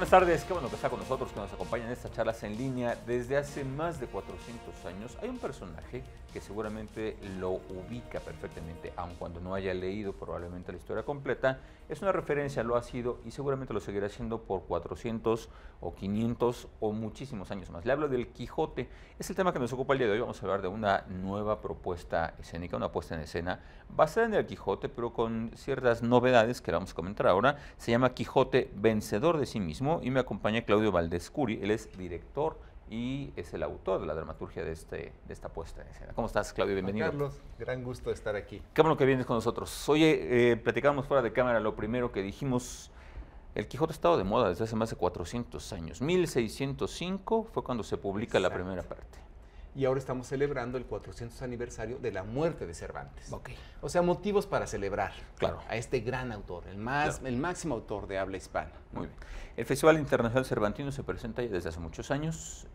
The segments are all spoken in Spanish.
Buenas tardes, qué bueno que está con nosotros, que nos acompaña en estas charlas en línea. Desde hace más de 400 años hay un personaje que seguramente lo ubica perfectamente, aun cuando no haya leído probablemente la historia completa. Es una referencia, lo ha sido y seguramente lo seguirá siendo por 400 o 500 o muchísimos años más. Le hablo del Quijote, es el tema que nos ocupa el día de hoy. Vamos a hablar de una nueva propuesta escénica, una puesta en escena basada en el Quijote, pero con ciertas novedades que vamos a comentar ahora. Se llama Quijote Vencedor de sí mismo y me acompaña Claudio Valdés Curi. Él es director y es el autor de la dramaturgia de esta puesta en escena. ¿Cómo estás, Claudio? Bienvenido. Juan Carlos, gran gusto de estar aquí. Qué bueno que vienes con nosotros. Oye, platicábamos fuera de cámara, lo primero que dijimos, el Quijote ha estado de moda desde hace más de 400 años. 1605 fue cuando se publica la primera parte. Y ahora estamos celebrando el 400 aniversario de la muerte de Cervantes. Okay. O sea, motivos para celebrar a este gran autor, el máximo autor de habla hispana. Muy bien. El Festival Internacional Cervantino se presenta ya desde hace muchos años.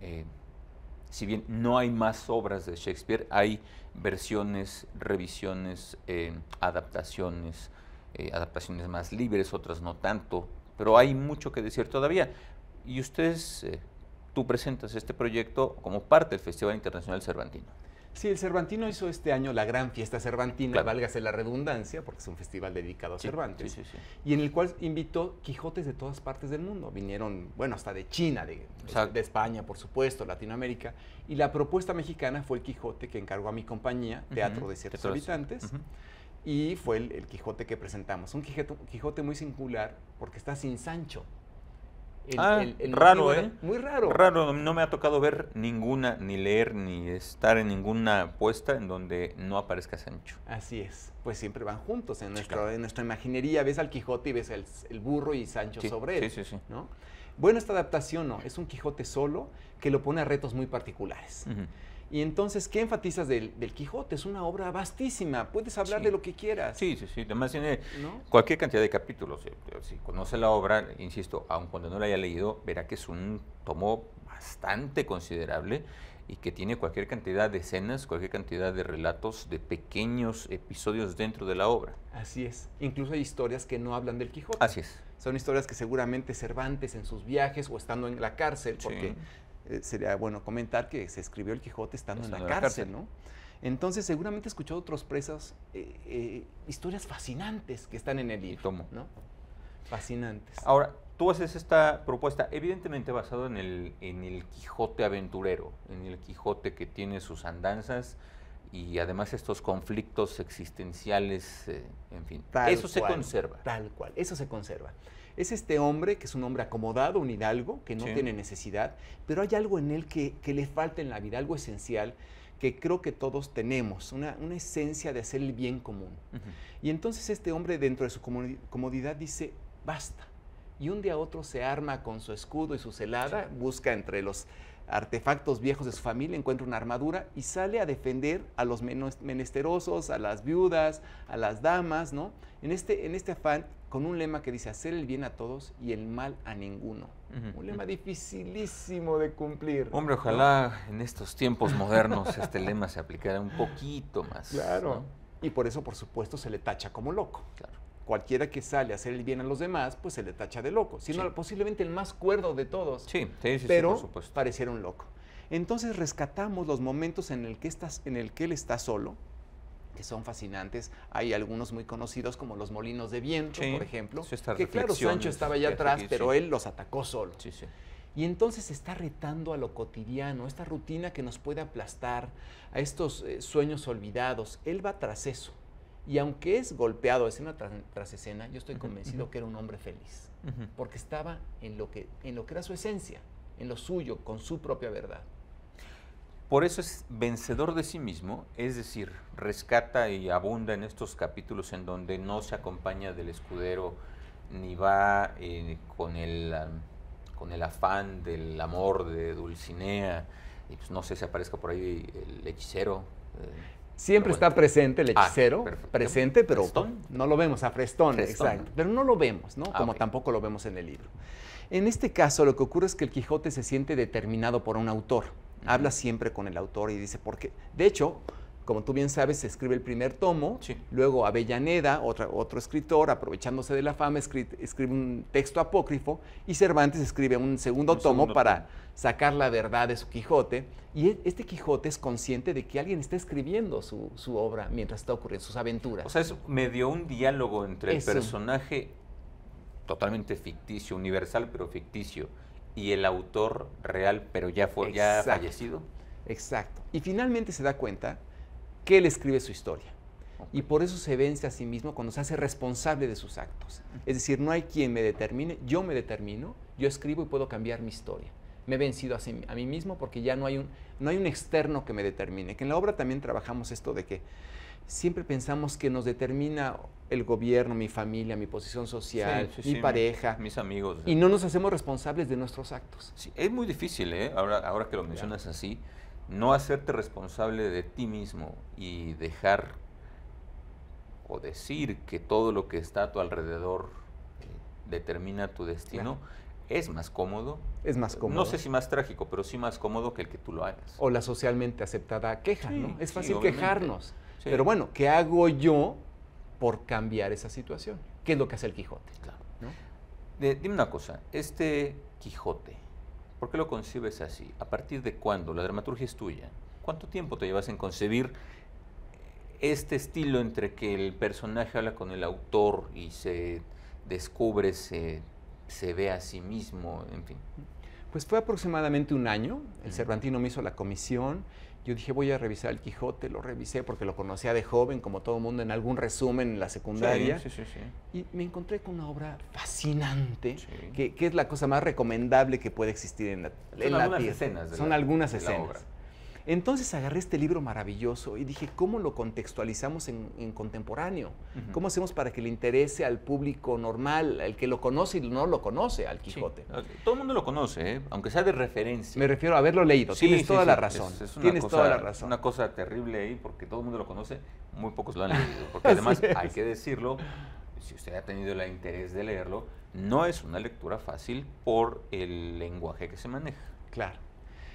Si bien no hay más obras de Shakespeare, hay versiones, revisiones, adaptaciones más libres, otras no tanto, pero hay mucho que decir todavía. Y ustedes... tú presentas este proyecto como parte del Festival Internacional Cervantino. Sí, el Cervantino hizo este año la gran fiesta cervantina, claro, válgase la redundancia, porque es un festival dedicado a Cervantes, sí. Y en el cual invitó Quijotes de todas partes del mundo. Vinieron, bueno, hasta de China, de España, por supuesto, Latinoamérica, y la propuesta mexicana fue el Quijote que encargó a mi compañía, Teatro de Ciertos Habitantes, y fue el Quijote que presentamos. Un Quijote muy singular porque está sin Sancho. Raro, ¿eh? Muy raro. Raro, no me ha tocado ver ninguna, ni leer, ni estar en ninguna puesta en donde no aparezca Sancho. Así es, pues siempre van juntos en nuestra imaginería. Ves al Quijote y ves el burro y Sancho sobre él. Sí. ¿No? Bueno, esta adaptación no, es un Quijote solo que lo pone a retos muy particulares. Y entonces, ¿qué enfatizas del Quijote? Es una obra vastísima, puedes hablar de lo que quieras. Sí, además tiene cualquier cantidad de capítulos. Si conoce la obra, insisto, aun cuando no la haya leído, verá que es un tomo bastante considerable y que tiene cualquier cantidad de escenas, cualquier cantidad de relatos, de pequeños episodios dentro de la obra. Así es, incluso hay historias que no hablan del Quijote. Así es. Son historias que seguramente Cervantes en sus viajes o estando en la cárcel, porque... sería bueno comentar que se escribió el Quijote estando en la cárcel, ¿no? Entonces, seguramente he escuchado otros presos historias fascinantes que están en el libro, ¿no? Fascinantes. Ahora, tú haces esta propuesta evidentemente basado en el Quijote aventurero, en el Quijote que tiene sus andanzas y además estos conflictos existenciales, en fin. Eso se conserva. Tal cual, eso se conserva. Es este hombre que es un hombre acomodado, un hidalgo, que no tiene necesidad, pero hay algo en él que le falta en la vida, algo esencial que creo que todos tenemos, una esencia de hacer el bien común. Y entonces este hombre dentro de su comodidad dice, basta. Y un día a otro se arma con su escudo y su celada, busca entre los artefactos viejos de su familia, encuentra una armadura y sale a defender a los menesterosos, a las viudas, a las damas, ¿no? En este afán, con un lema que dice, hacer el bien a todos y el mal a ninguno. Un lema dificilísimo de cumplir. Hombre, ojalá en estos tiempos modernos este lema se aplicara un poquito más. Claro. ¿No? Y por eso, por supuesto, se le tacha como loco. Claro. Cualquiera que sale a hacer el bien a los demás, pues se le tacha de loco. Sino posiblemente el más cuerdo de todos. Sí, pero por supuesto. Pareciera un loco. Entonces rescatamos los momentos en el que él está solo, que son fascinantes. Hay algunos muy conocidos como los molinos de viento, por ejemplo, que claro, Sancho estaba allá atrás, pero él los atacó solo. Y entonces está retando a lo cotidiano, esta rutina que nos puede aplastar, a estos sueños olvidados. Él va tras eso. Y aunque es golpeado escena tras escena, yo estoy convencido que era un hombre feliz, porque estaba en lo que era su esencia, en lo suyo, con su propia verdad. Por eso es vencedor de sí mismo, es decir, rescata y abunda en estos capítulos en donde no se acompaña del escudero, ni va con el afán del amor de Dulcinea, y pues no sé si aparezca por ahí el hechicero. Siempre está presente el hechicero, presente, pero ¿Frestón? No lo vemos, a Frestón, exacto. Pero no lo vemos, ¿no? Como tampoco lo vemos en el libro. En este caso, lo que ocurre es que el Quijote se siente determinado por un autor. Habla siempre con el autor y dice, ¿por qué? De hecho, Como tú bien sabes, se escribe el primer tomo, Sí. luego Avellaneda, otro escritor, aprovechándose de la fama, escribe un texto apócrifo, y Cervantes escribe un segundo tomo para sacar la verdad de su Quijote. Y este Quijote es consciente de que alguien está escribiendo su obra mientras está ocurriendo, sus aventuras. O sea, es medio un diálogo entre el Eso. personaje totalmente ficticio, universal pero ficticio, y el autor real pero ya Exacto. fallecido. Exacto. Y finalmente se da cuenta que él escribe su historia. Y por eso se vence a sí mismo cuando se hace responsable de sus actos. Es decir, no hay quien me determine, yo me determino, yo escribo y puedo cambiar mi historia. Me he vencido a mí mismo porque ya no hay un externo que me determine. Que en la obra también trabajamos esto de que siempre pensamos que nos determina el gobierno, mi familia, mi posición social, mi pareja. Mis amigos. Y no nos hacemos responsables de nuestros actos. Sí, es muy difícil, ¿eh? Ahora que lo mencionas así, no hacerte responsable de ti mismo y dejar o decir que todo lo que está a tu alrededor determina tu destino, es más cómodo. Es más cómodo. No sé si más trágico, pero sí más cómodo que el que tú lo hagas. O la socialmente aceptada queja, ¿no? Es fácil obviamente. quejarnos. Sí. Pero bueno, ¿qué hago yo por cambiar esa situación? ¿Qué es lo que hace el Quijote? Claro. ¿No? Dime una cosa, este Quijote, ¿por qué lo concibes así? ¿A partir de cuándo? La dramaturgia es tuya. ¿Cuánto tiempo te llevas en concebir este estilo entre que el personaje habla con el autor y se descubre, se ve a sí mismo, en fin? Pues fue aproximadamente un año. El Cervantino me hizo la comisión. Yo dije, voy a revisar el Quijote. Lo revisé porque lo conocía de joven, como todo mundo, en algún resumen en la secundaria. Sí. Y me encontré con una obra fascinante, Sí. que es la cosa más recomendable que puede existir en la algunas tierra. escenas Son algunas de la escenas. obra. Entonces agarré este libro maravilloso y dije, ¿cómo lo contextualizamos en contemporáneo? ¿Cómo hacemos para que le interese al público normal, al que lo conoce y no lo conoce, al Quijote? Sí. Todo el mundo lo conoce, ¿eh? Aunque sea de referencia. Me refiero a haberlo leído. Tienes toda la razón. Tienes toda la razón. Una cosa terrible ahí porque todo el mundo lo conoce, muy pocos lo han leído. Porque además, hay que decirlo, si usted ha tenido el interés de leerlo, no es una lectura fácil por el lenguaje que se maneja. Claro.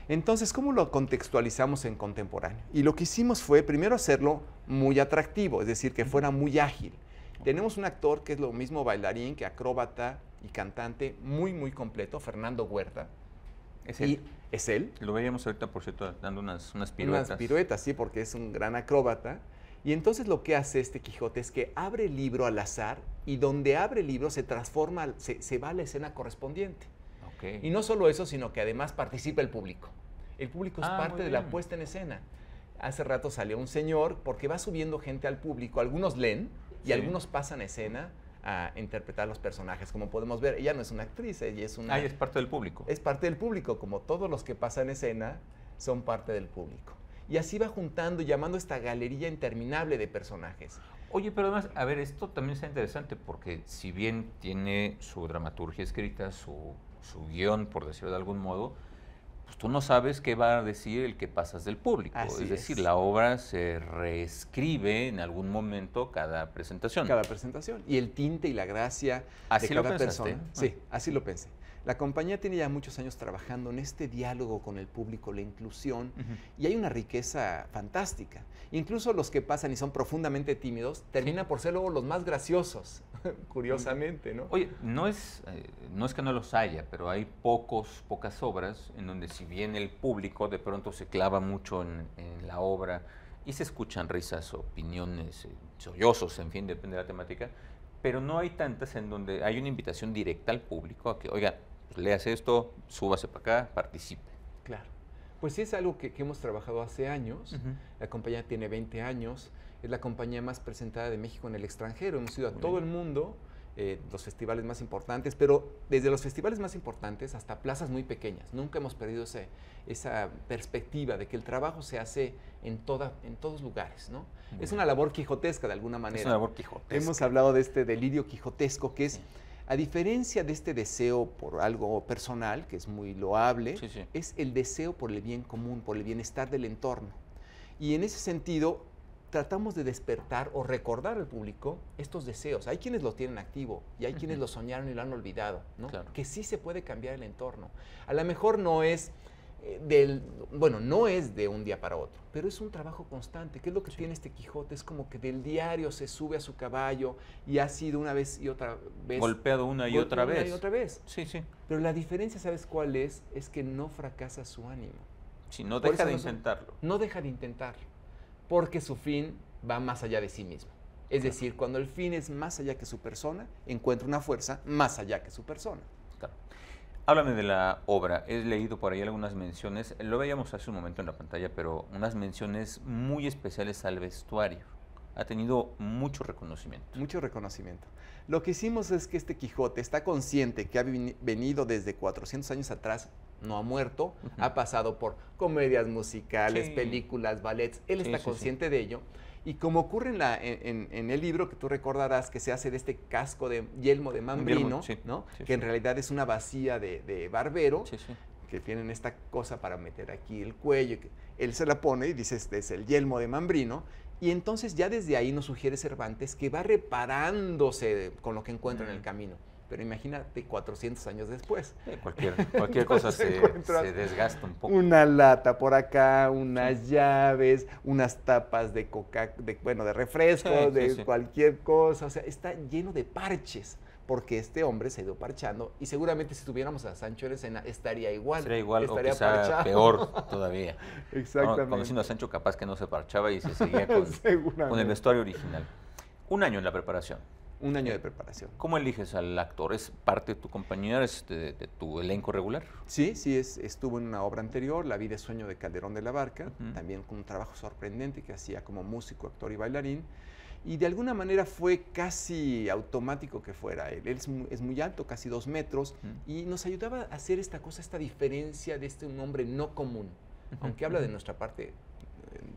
Entonces, ¿cómo lo contextualizamos en contemporáneo? Y lo que hicimos fue primero hacerlo muy atractivo, es decir, que fuera muy ágil. Tenemos un actor que es lo mismo bailarín que acróbata y cantante, muy, muy completo, Fernando Huerta. Es él. Es él. Lo veíamos ahorita, por cierto, dando unas piruetas. Unas piruetas, sí, porque es un gran acróbata. Y entonces lo que hace este Quijote es que abre el libro al azar y donde abre el libro se transforma, se va a la escena correspondiente. Y no solo eso, sino que además participa el público. El público es parte de la puesta en escena. Hace rato salió un señor, porque va subiendo gente al público, algunos leen y algunos pasan a escena a interpretar los personajes. Como podemos ver, ella no es una actriz, ella es una... Ella es parte del público. Es parte del público, como todos los que pasan escena son parte del público. Y así va juntando y llamando esta galería interminable de personajes. Oye, pero además, a ver, esto también está interesante porque si bien tiene su dramaturgia escrita, su guión, por decirlo de algún modo, pues tú no sabes qué va a decir el que pasas del público. Así es decir, la obra se reescribe en algún momento cada presentación. Cada presentación. Y el tinte y la gracia ¿Así de lo cada pensaste? persona. Sí, así lo pensé. La compañía tiene ya muchos años trabajando en este diálogo con el público, la inclusión, y hay una riqueza fantástica. Incluso los que pasan y son profundamente tímidos terminan por ser luego los más graciosos, curiosamente, ¿no? Oye, no es que no los haya, pero hay pocas obras en donde si bien el público de pronto se clava mucho en la obra y se escuchan risas, opiniones, sollozos, en fin, depende de la temática, pero no hay tantas en donde hay una invitación directa al público a que, oiga, pues leas esto, súbase para acá, participe. Claro. Pues sí, es algo que hemos trabajado hace años. La compañía tiene 20 años. Es la compañía más presentada de México en el extranjero. Hemos ido a todo el mundo, los festivales más importantes, pero desde los festivales más importantes hasta plazas muy pequeñas. Nunca hemos perdido esa perspectiva de que el trabajo se hace en todos lugares, ¿no? Es una labor quijotesca de alguna manera. Es una labor quijotesca. Hemos hablado de este delirio quijotesco que es... A diferencia de este deseo por algo personal, que es muy loable, es el deseo por el bien común, por el bienestar del entorno. Y en ese sentido, tratamos de despertar o recordar al público estos deseos. Hay quienes los tienen activo y hay quienes lo soñaron y lo han olvidado, ¿no? Claro. Que sí se puede cambiar el entorno. A lo mejor no es bueno, no es de un día para otro, pero es un trabajo constante. ¿Qué es lo que tiene este Quijote? Es como que del diario se sube a su caballo y ha sido una vez y otra vez. Golpeado una y otra vez. Una y otra vez. Sí, sí. Pero la diferencia, ¿sabes cuál es? Es que no fracasa su ánimo. Sí, no deja de intentarlo. No deja de intentarlo, porque su fin va más allá de sí mismo. Es decir, cuando el fin es más allá que su persona, encuentra una fuerza más allá que su persona. Claro. Háblame de la obra. He leído por ahí algunas menciones, lo veíamos hace un momento en la pantalla, pero unas menciones muy especiales al vestuario. Ha tenido mucho reconocimiento. Mucho reconocimiento. Lo que hicimos es que este Quijote está consciente que ha venido desde 400 años atrás, no ha muerto, ha pasado por comedias musicales, películas, ballets, él está consciente de ello. Y como ocurre en el libro, que tú recordarás que se hace de este casco de yelmo de Mambrino, ¿no? Que en realidad es una vacía de barbero, que tienen esta cosa para meter aquí el cuello, que él se la pone y dice, este es el yelmo de Mambrino, y entonces ya desde ahí nos sugiere Cervantes que va reparándose con lo que encuentra en el camino. Pero imagínate 400 años después. Cualquier cosa se desgasta un poco. Una lata por acá, unas llaves, unas tapas de de refrescos, cualquier cosa. O sea, está lleno de parches, porque este hombre se ha ido parchando y seguramente si tuviéramos a Sancho en escena estaría igual. Sería igual estaría o quizá parchado. Peor todavía. Exactamente. Conociendo a Sancho, capaz que no se parchaba y se seguía con el vestuario original. Un año en la preparación. Un año de preparación. ¿Cómo eliges al actor? ¿Es parte de tu compañía? ¿Es de tu elenco regular? Sí, estuvo en una obra anterior, La vida es sueño de Calderón de la Barca, también con un trabajo sorprendente que hacía como músico, actor y bailarín. Y de alguna manera fue casi automático que fuera él. Él es muy alto, casi 2 metros, y nos ayudaba a hacer esta cosa, esta diferencia de un hombre no común. Aunque habla de nuestra parte,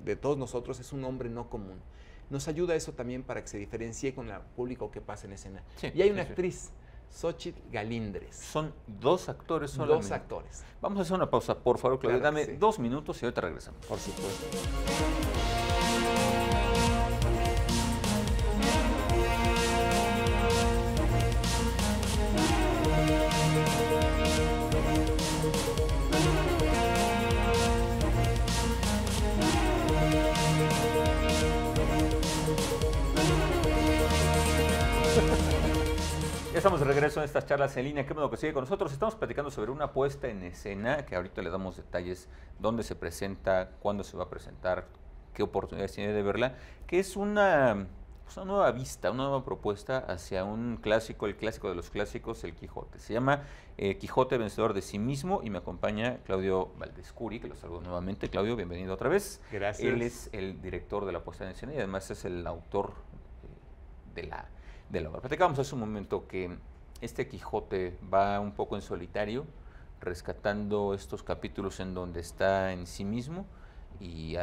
de todos nosotros, es un hombre no común. Nos ayuda eso también para que se diferencie con el público que pasa en escena. Y hay una actriz, Xóchitl Galíndez. Son 2 actores solamente. 2 actores. Vamos a hacer una pausa, por favor, Claudia. Claro, dame 2 minutos y ahorita regresamos. Por supuesto. Ya estamos de regreso en estas charlas en línea. Qué bueno que sigue con nosotros. Estamos platicando sobre una puesta en escena que ahorita le damos detalles, dónde se presenta, cuándo se va a presentar, qué oportunidades tiene de verla, que es una nueva vista, una nueva propuesta hacia un clásico, el clásico de los clásicos, el Quijote. Se llama Quijote vencedor de sí mismo y me acompaña Claudio Valdescuri, que lo saludo nuevamente. Claudio, bienvenido otra vez. Gracias. Él es el director de la puesta en escena y además es el autor de la obra. Platicábamos hace un momento que este Quijote va un poco en solitario, rescatando estos capítulos en donde está en sí mismo y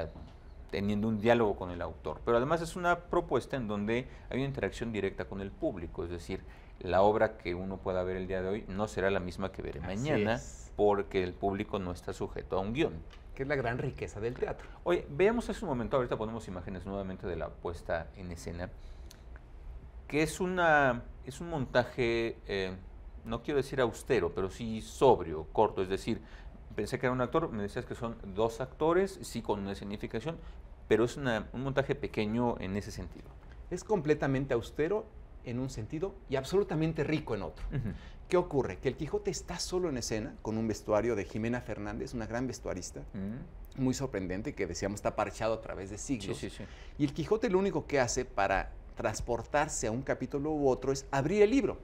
teniendo un diálogo con el autor. Pero además es una propuesta en donde hay una interacción directa con el público, es decir, la obra que uno pueda ver el día de hoy no será la misma que veré mañana, porque el público no está sujeto a un guión. Que es la gran riqueza del teatro. Oye, veamos hace un momento, ahorita ponemos imágenes nuevamente de la puesta en escena, que es un montaje, no quiero decir austero, pero sí sobrio, corto, es decir, pensé que era un actor, me decías que son 2 actores, sí con una escenificación, pero es un montaje pequeño en ese sentido. Es completamente austero en un sentido y absolutamente rico en otro. ¿Qué ocurre? Que el Quijote está solo en escena, con un vestuario de Jimena Fernández, una gran vestuarista, muy sorprendente, que decíamos está parchado a través de siglos. Y el Quijote lo único que hace para transportarse a un capítulo u otro es abrir el libro.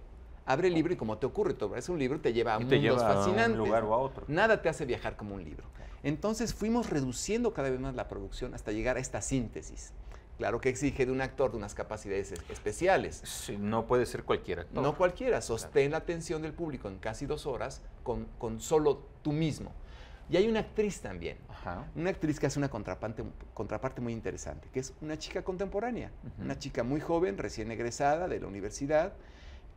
Abre el libro y como te ocurre, tú abres un libro, te lleva a mundos fascinantes. A un lugar o a otro. Nada te hace viajar como un libro. Entonces fuimos reduciendo cada vez más la producción hasta llegar a esta síntesis. Claro que exige de un actor de unas capacidades especiales. Sí, no puede ser cualquier actor. No cualquiera. Sostén la atención del público en casi 2 horas con solo tú mismo. Y hay una actriz también, una actriz que hace una contraparte muy interesante, que es una chica contemporánea, una chica muy joven, recién egresada de la universidad,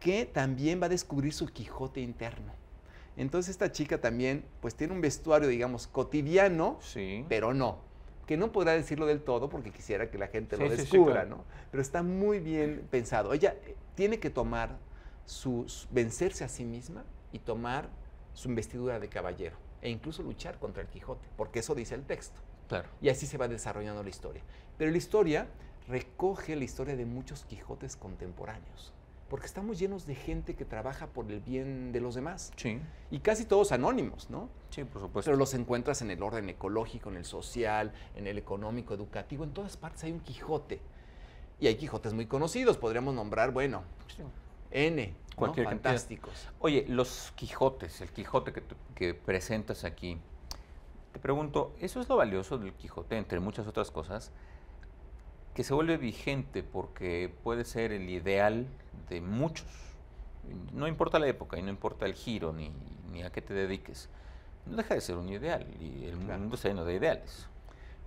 que también va a descubrir su Quijote interno. Entonces esta chica también pues tiene un vestuario, digamos, cotidiano, pero no, que no podrá decirlo del todo porque quisiera que la gente lo descubra, ¿no? Pero está muy bien pensado. Ella tiene que vencerse a sí misma y tomar su investidura de caballero. e incluso luchar contra el Quijote, porque eso dice el texto. Claro. Y así se va desarrollando la historia. Pero la historia recoge la historia de muchos Quijotes contemporáneos, porque estamos llenos de gente que trabaja por el bien de los demás. Sí. Y casi todos anónimos, ¿no? Sí, por supuesto. Pero los encuentras en el orden ecológico, en el social, en el económico, educativo. En todas partes hay un Quijote. Y hay Quijotes muy conocidos. Podríamos nombrar, bueno, Sí. N, ¿no? Cualquier cantidad. Fantásticos. Oye, los Quijotes, el Quijote que presentas aquí, te pregunto, ¿eso es lo valioso del Quijote, entre muchas otras cosas, que se vuelve vigente porque puede ser el ideal de muchos? No importa la época y no importa el giro ni a qué te dediques. No deja de ser un ideal y el Claro. mundo está lleno de ideales.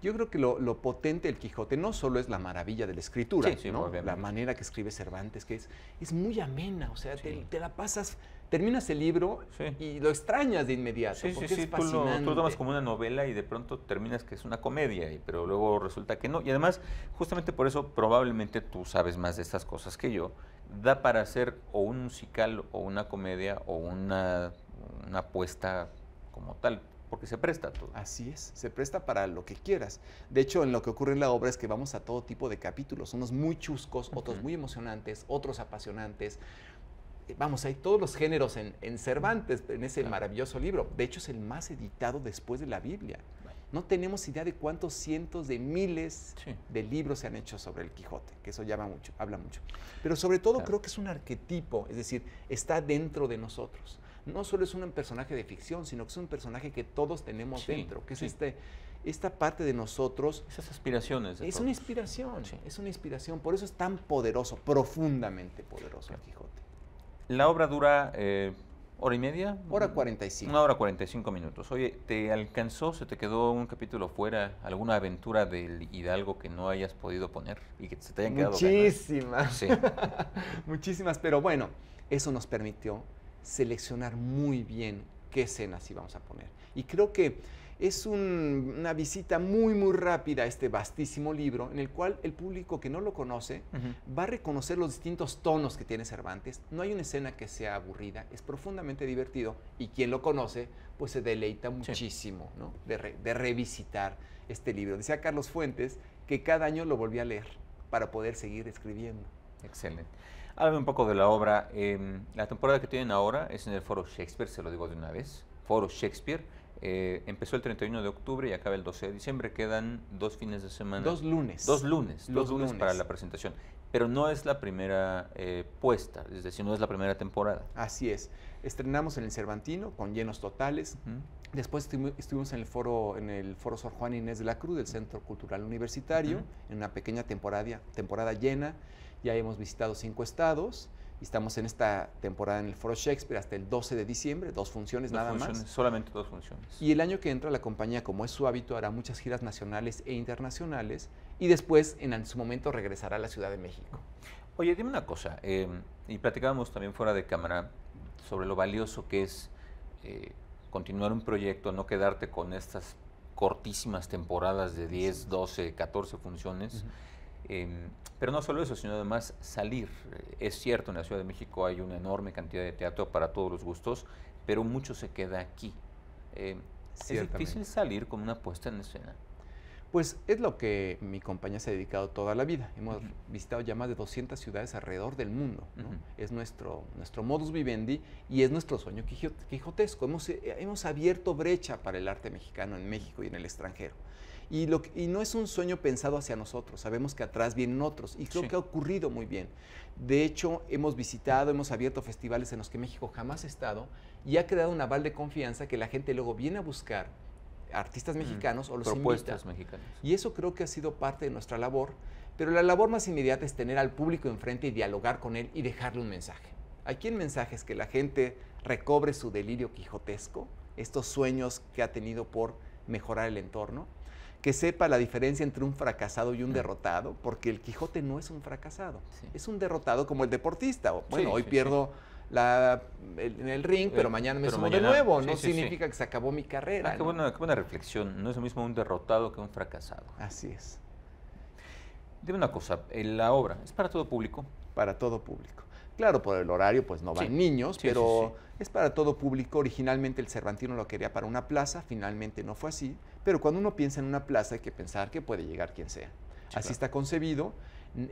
Yo creo que lo potente del Quijote no solo es la maravilla de la escritura, Sí, sí, ¿no? obviamente. La manera que escribe Cervantes, que es muy amena, o sea, Sí. te la pasas, terminas el libro Sí. y lo extrañas de inmediato, Sí, sí, porque sí, es tú fascinante. lo tomas como una novela y de pronto terminas que es una comedia, pero luego resulta que no. Y además, justamente por eso, probablemente tú sabes más de estas cosas que yo, da para hacer o un musical o una comedia o una apuesta como tal, porque se presta todo. Así es, se presta para lo que quieras. De hecho, en lo que ocurre en la obra es que vamos a todo tipo de capítulos, unos muy chuscos, otros muy emocionantes, otros apasionantes. Vamos, hay todos los géneros en Cervantes, en ese Claro. maravilloso libro. De hecho, es el más editado después de la Biblia. No tenemos idea de cuántos cientos de miles Sí. de libros se han hecho sobre el Quijote, que eso llama mucho, habla mucho. Pero sobre todo Claro. creo que es un arquetipo, es decir, está dentro de nosotros. No solo es un personaje de ficción, sino que es un personaje que todos tenemos Sí, dentro, que es sí. esta parte de nosotros. Esas aspiraciones. de Es todos. una inspiración, Sí. es una inspiración. Por eso es tan poderoso, profundamente poderoso el Quijote. La obra dura hora y media. Hora 45. 1 hora 45 minutos. Oye, ¿te alcanzó, se te quedó un capítulo fuera, alguna aventura del Hidalgo que no hayas podido poner y que se te hayan quedado ganas? Muchísimas. Sí. Muchísimas, pero bueno, eso nos permitió seleccionar muy bien qué escenas íbamos a poner. Y creo que es una visita muy, muy rápida a este vastísimo libro en el cual el público que no lo conoce Ujú. va a reconocer los distintos tonos que tiene Cervantes. No hay una escena que sea aburrida, es profundamente divertido y quien lo conoce pues se deleita muchísimo, ¿no? de revisitar este libro. Decía Carlos Fuentes que cada año lo volvía a leer para poder seguir escribiendo. Excelente. Háblame un poco de la obra. La temporada que tienen ahora es en el Foro Shakespeare, se lo digo de una vez. Foro Shakespeare. Empezó el 31 de octubre y acaba el 12 de diciembre. Quedan 2 fines de semana. 2 lunes. 2 lunes. Los 2 lunes para lunes. la presentación. Pero no es la primera puesta, es decir, no es la primera temporada. Así es. Estrenamos en el Cervantino con llenos totales. Ujú. Después estuvimos en el foro Sor Juana Inés de la Cruz del Centro Cultural Universitario, en una pequeña temporada llena. Ya hemos visitado 5 estados y estamos en esta temporada en el Foro Shakespeare hasta el 12 de diciembre, 2 funciones Dos nada funciones, más. solamente 2 funciones. Y el año que entra la compañía, como es su hábito, hará muchas giras nacionales e internacionales y después en su momento regresará a la Ciudad de México. Oye, dime una cosa, y platicábamos también fuera de cámara sobre lo valioso que es continuar un proyecto, no quedarte con estas cortísimas temporadas de 10, 12, 14 funciones. Pero no solo eso, sino además salir. Es cierto, en la Ciudad de México hay una enorme cantidad de teatro para todos los gustos, pero mucho se queda aquí. Es difícil salir con una puesta en escena. Pues es lo que mi compañía se ha dedicado toda la vida. Hemos visitado ya más de 200 ciudades alrededor del mundo, ¿no? Es nuestro modus vivendi y es nuestro sueño quijotesco. Hemos abierto brecha para el arte mexicano en México y en el extranjero. Y no es un sueño pensado hacia nosotros, sabemos que atrás vienen otros y creo que ha ocurrido muy bien. De hecho, hemos abierto festivales en los que México jamás ha estado y ha creado un aval de confianza que la gente luego viene a buscar artistas mexicanos o los propuestas invita. mexicanas. Y eso creo que ha sido parte de nuestra labor, pero la labor más inmediata es tener al público enfrente y dialogar con él y dejarle un mensaje. Aquí el mensaje es que la gente recobre su delirio quijotesco, estos sueños que ha tenido por mejorar el entorno, que sepa la diferencia entre un fracasado y un derrotado, porque el Quijote no es un fracasado, es un derrotado como el deportista. Bueno, hoy pierdo en el ring, pero mañana me sumo de nuevo. No significa que se acabó mi carrera. Qué buena reflexión. No es lo mismo un derrotado que un fracasado. Así es. Dime una cosa, la obra, ¿es para todo público? Para todo público. Claro, por el horario pues no van Sí. niños, Sí, pero sí, es para todo público. Originalmente el Cervantino lo quería para una plaza, finalmente no fue así. Pero cuando uno piensa en una plaza hay que pensar que puede llegar quien sea. Sí, Así claro. está concebido,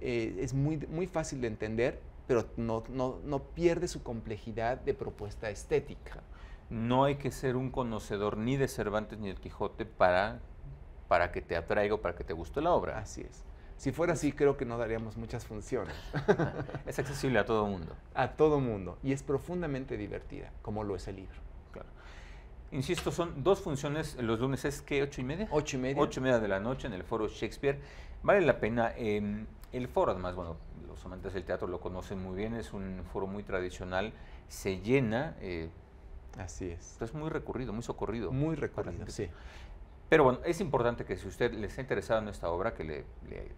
es muy fácil de entender, pero no pierde su complejidad de propuesta estética. No hay que ser un conocedor ni de Cervantes ni del Quijote para que te atraiga o para que te guste la obra. Así es. Si fuera así, creo que no daríamos muchas funciones. Es accesible a todo mundo. A todo mundo. Y es profundamente divertida, como lo es el libro. Claro. Insisto, son 2 funciones. Los lunes es que 8:30. 8:30. 8:30 de la noche en el Foro Shakespeare. Vale la pena. El foro, además, bueno, los amantes del teatro lo conocen muy bien. Es un foro muy tradicional. Se llena. Así es. Es muy recurrido, muy socorrido. Muy recorrido, sí. Pero bueno, es importante que si usted le está interesado en esta obra, que le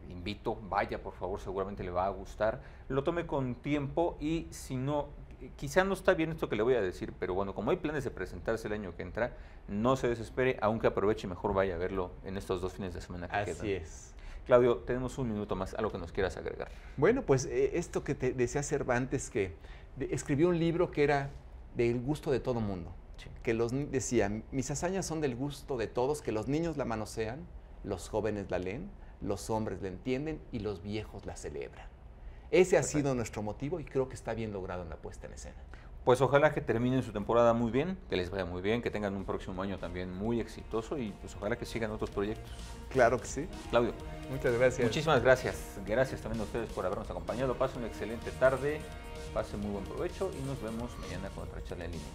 invito, vaya por favor, seguramente le va a gustar, lo tome con tiempo y si no, quizá no está bien esto que le voy a decir, pero bueno, como hay planes de presentarse el año que entra, no se desespere, aunque aproveche y mejor vaya a verlo en estos 2 fines de semana que quedan. Así es. Claudio, tenemos un minuto más, algo que nos quieras agregar. Bueno, pues esto que te decía Cervantes, que escribió un libro que era del gusto de todo mundo. Sí. Que decía, mis hazañas son del gusto de todos, que los niños la manosean, los jóvenes la leen, los hombres la entienden y los viejos la celebran. Ese ha sido nuestro motivo y creo que está bien logrado en la puesta en escena. Pues ojalá que terminen su temporada muy bien, que les vaya muy bien, que tengan un próximo año también muy exitoso y pues ojalá que sigan otros proyectos. Claro que sí. Claudio, Muchas gracias. muchísimas gracias. Gracias también a ustedes por habernos acompañado. Pasen una excelente tarde, pasen muy buen provecho y nos vemos mañana con otra charla en línea.